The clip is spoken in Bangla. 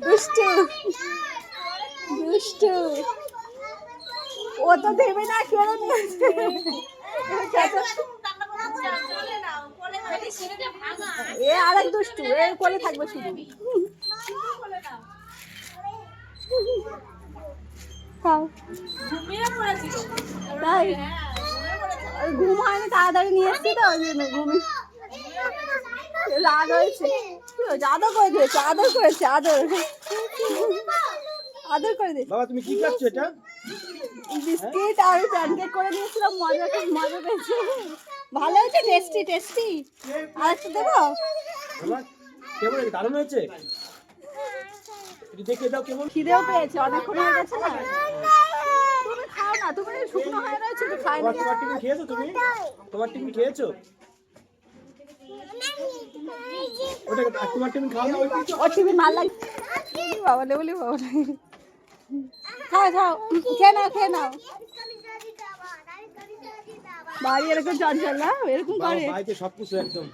দুষ্টু দুষ্টু। ও তো দেবে না, কেড়ে নিয়েছে। এ আরেক দুষ্টু, এ কোলে থাকবে শুধু। তাই ঘুম হয়নি, তাড়াতাড়ি নিয়ে এসছি তো ওই জন্য ঘুমি রাগ হয়েছে। আদর করে দিয়েছে, আদর করেছে, আদর আদর করে দিয়েছে। বাবা তুমি কি খাচ্ছ এটা? বিস্কিট আর প্যানকেক করে নিয়েছিলাম, মজা পেয়েছি। ভালো হয়েছে, টেস্টি টেস্টি। আর একটু দেবো? বাবা কেমন হয়েছে? দারুণ হয়েছে। একটু দেখে দাও কেমন। খিদেও পেয়েছে, অনেকক্ষণ হয়ে গেছে না। তুমি খাও না, তুমি শুকনো হয়ে রয়েছে তো খাই না। তোমার টিফিন খেয়েছো তুমি? তোমার টিফিন খেয়েছো? ওটা তোমার টিফিন খাও না? ওর টিফিন ভালো লাগে বাবা, বলি বাবা। খাও খাও, খেয়ে নাও খেয়ে নাও। বাড়ি এরকম চঞ্চল না, এরকম করে বাড়িতে সবকিছু একদম।